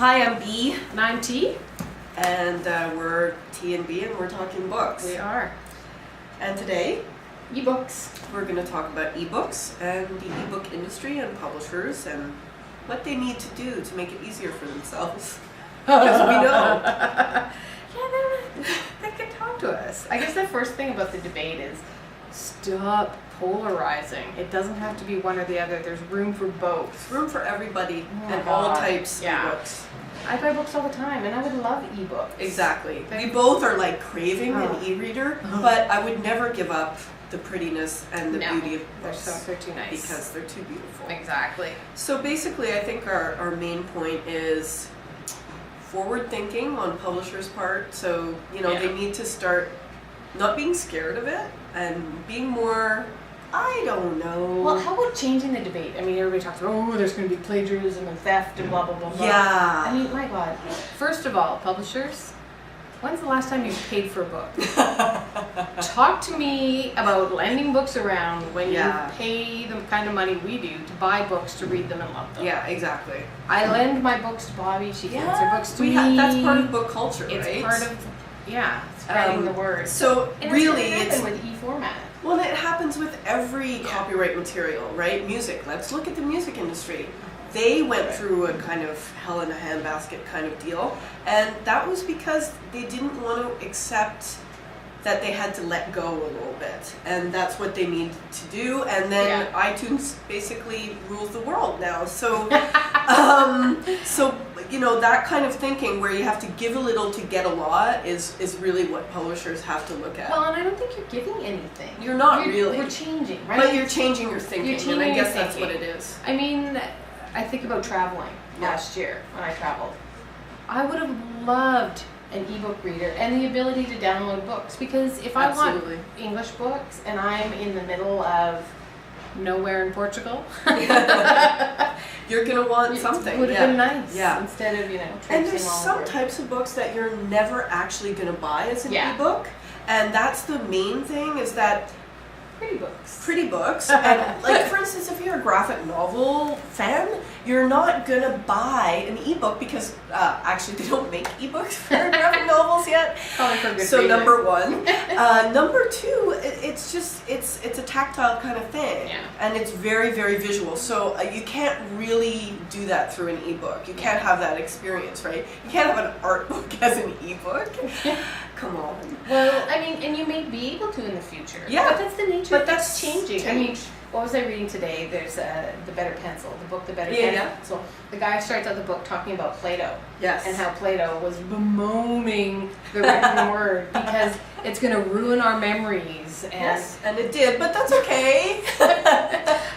Hi, I'm B. And I'm T. And we're T and B, and we're talking books. We are. And today, Ebooks. we're going to talk about ebooks and the ebook industry and publishers and what they need to do to make it easier for themselves. Because we know. They can talk to us. I guess the first thing about the debate is stop polarizing. It doesn't have to be one or the other. There's room for both. Room for everybody and God. all types Yeah. of books. I buy books all the time, and I would love ebooks. Exactly. We both are like craving Oh. an e-reader, but I would never give up the prettiness and the beauty of books. They're too nice. Because they're too beautiful. Exactly. So basically, I think our main point is forward thinking on publishers' part. So, they need to start not being scared of it and being more, I don't know. Well, how about changing the debate? I mean, everybody talks about, there's going to be plagiarism and theft and blah, blah, blah, blah. Yeah. I mean, my God. First of all, publishers, when's the last time you paid for a book? Talk to me about lending books around when you pay the kind of money we do to buy books, to read them and love them. Yeah, exactly. I lend my books to Bobby. She lends her books to me. That's part of book culture, it's right? It's part of, spreading the word. So and really, it's with e-format. Well, it happens with every copyright material, right? Music. Let's look at the music industry. They went through a kind of hell in a handbasket kind of deal, and that was because they didn't want to accept that they had to let go a little bit, and that's what they needed to do. And then iTunes basically rules the world now. So, that kind of thinking where you have to give a little to get a lot is really what publishers have to look at. Well, and I don't think you're giving anything. You're not really. We're changing, right? But you're changing your thinking, and I guess that's what it is. I mean, I think about traveling last year when I traveled. I would have loved an ebook reader and the ability to download books, because if I want English books and I'm in the middle of nowhere in Portugal, you're gonna want something. Would have been nice. Yeah. Instead of and there's some types of books that you're never actually gonna buy as an ebook, and that's the main thing, is that pretty books and like, for instance, if you're a graphic novel fan, you're not gonna buy an ebook because actually they don't make ebooks for graphic novels yet. So number one. Number two, it's a tactile kind of thing, and it's very, very visual, so you can't really do that through an ebook. You can't have that experience, right? You can't have an art book as an ebook. Come on. Well, I mean, and you may be able to in the future. Yeah. But that's the nature. But that's changing. I mean, what was I reading today? There's The Better Pencil, the book The Better Pencil. The guy starts out the book talking about Plato. Yes. And how Plato was bemoaning the written word because it's going to ruin our memories. And it did, but that's okay.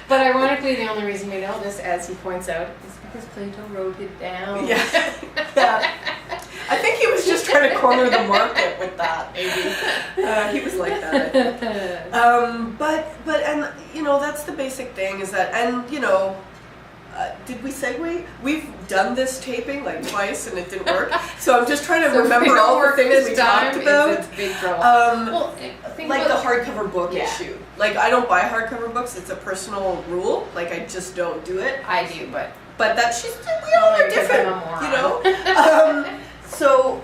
But ironically, the only reason we know this, as he points out, is because Plato wrote it down. Yeah. I think he was just trying to corner the market with that, maybe. He was like that. But that's the basic thing, is that, and did we segue? We've done this taping like twice and it didn't work. So I'm just trying to remember all the things we talked about. It's big trouble. Like the hardcover book issue. Like, I don't buy hardcover books. It's a personal rule. Like, I just don't do it. I do, but we all are different, So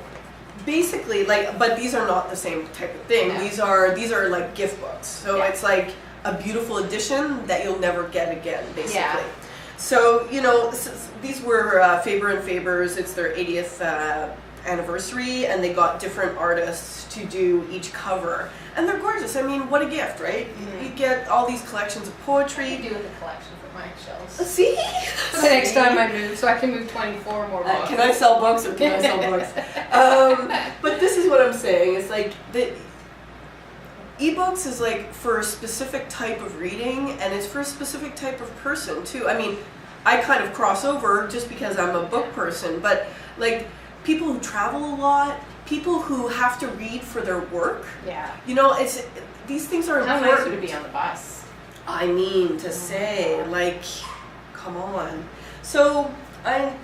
basically, but these are not the same type of thing. No. These are like gift books. So it's like a beautiful edition that you'll never get again, basically. Yeah. So, these were Faber and Faber's. It's their 80th anniversary, and they got different artists to do each cover. And they're gorgeous. I mean, what a gift, right? Mm-hmm. You get all these collections of poetry. What do you do with the collection for my shelves? See? The next time I move, so I can move 24 more books. Can I sell books or can I sell books? But this is what I'm saying. It's like the ebooks is like for a specific type of reading, and it's for a specific type of person too. I mean, I kind of cross over just because I'm a book person, but like people who travel a lot, people who have to read for their work. Yeah. These things are important. How nice would it be on the bus? I mean, to say, like, come on. So,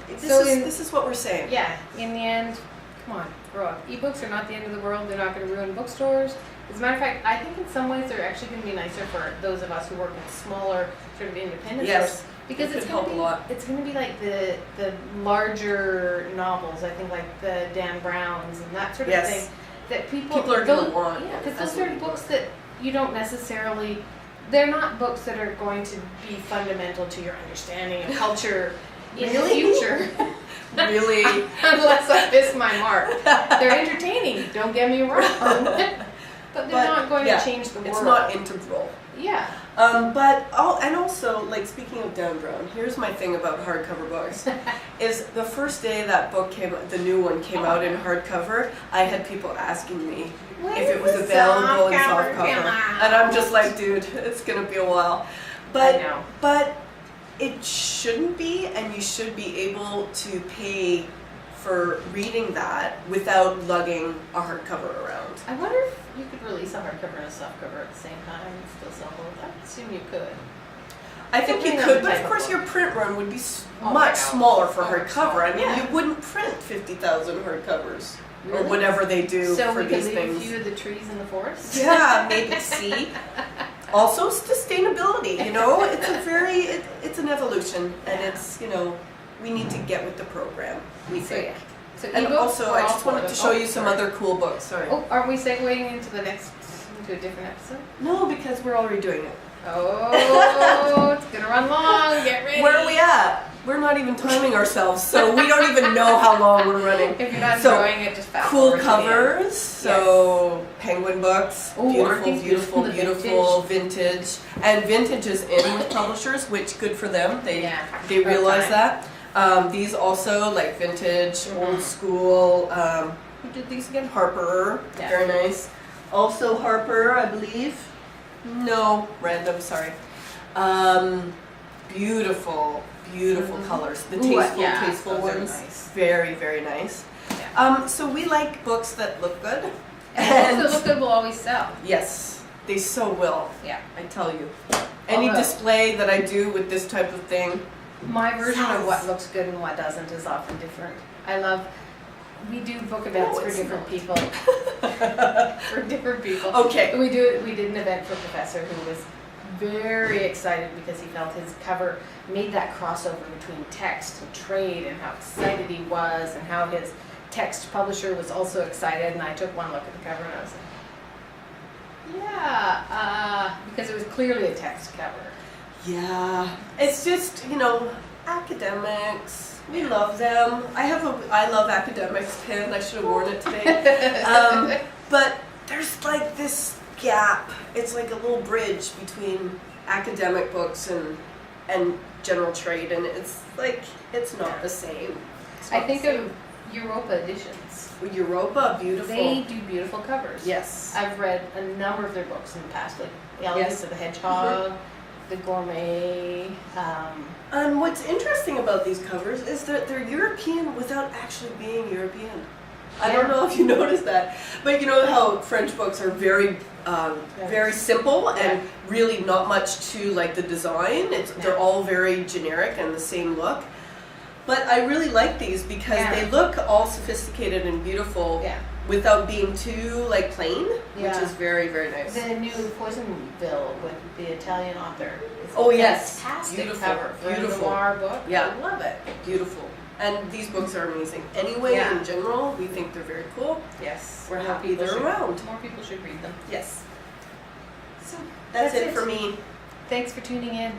this is what we're saying. Yeah, in the end, come on, grow up. Ebooks are not the end of the world. They're not going to ruin bookstores. As a matter of fact, I think in some ways they're actually going to be nicer for those of us who work in smaller, sort of independent stores, Because It it's could gonna help be a lot. it's gonna be like the larger novels. I think like the Dan Browns and that sort of Yes. thing that people Are going to want. Yeah, because as those are an books ebook. that you don't necessarily. They're not books that are going to be fundamental to your understanding of culture in the Really? future. Really? Unless I miss my mark. They're entertaining, don't get me wrong. But they're not going to change the world. It's not integral. Yeah. And also, like, speaking of Dan Brown, here's my thing about hardcover books. Is the first day that book the new one came out in hardcover, I had people asking me if it was available in softcover. And I'm just like, dude, it's gonna be a while. But I know. But it shouldn't be, and you should be able to pay for reading that without lugging a hardcover around. I wonder if you could release a hardcover and a softcover at the same time and still sell both. I would assume you could. I think you Depending on could, the but type of of course book. your print run would be Oh, much yeah. smaller for Oh, hardcover. smaller. I mean, Yeah. you wouldn't print 50,000 hardcovers or Really? whatever they do So for we could these leave things. a few of the trees in the forest? Yeah, maybe see. Also, sustainability. You know, it's it's an evolution, and it's we need to get with the program. We So think. yeah. So And ebooks, also, we're I all just wanted for to them. show Oh, you some sorry. other cool books. Sorry. Oh, aren't we segueing into a different episode? No, because we're already doing it. Oh, it's gonna run long. Get ready. Where are we at? We're not even timing ourselves, so we don't even know how long we're running. If you're not So, enjoying it, just fast Cool forward to the end. covers, so Penguin books, Ooh, aren't these beautiful, beautiful? The beautiful, vintage. And vintage is in with publishers, which good for them. They Yeah, they about realize time. that. These also like vintage, old school. Who did these again? Harper, Yeah. very nice. Also Harper, I believe. No, random. Sorry. Beautiful, beautiful colors. The Ooh, tasteful, yeah, tasteful those are ones. nice. Very, very nice. Yeah. So we like books that look good. And books that look good will always sell. Yes, they so will. Yeah. I tell you. Any Although- display that I do with this type of thing. My version of Yes. what looks good and what doesn't is often different. We do book events for it's different not. people. For different people. Okay. We did an event for a professor who was very excited because he felt his cover made that crossover between text and trade and how excited he was and how his text publisher was also excited, and I took one look at the cover and I was like, yeah, because it was clearly a text cover. Yeah. It's just, academics. We love them. I love academics pin. I should have worn it today. But there's like this gap. It's like a little bridge between academic books and general trade, and it's like it's not the same. It's I not think the same. of Europa editions. Europa, beautiful. They do beautiful covers. Yes. I've read a number of their books in the past, like Elegance Yes. of the Hedgehog, The Gourmet. And what's interesting about these covers is that they're European without actually being European. I don't know if you noticed that, but you know how French books are very, very simple and really not much to like the design. They're all very generic and the same look. But I really like these because they look all sophisticated and beautiful without being too like plain, which is very, very nice. The new Poisonville with the Italian author. It's Oh, a yes. fantastic Beautiful. cover for Beautiful. a noir book. Yeah. I love it. Beautiful. And these books are amazing. Anyway, Yeah. in general, we think they're very cool. Yes. We're More happy people they're should- around. More people should read them. Yes. So That's it for me. Thanks for tuning in.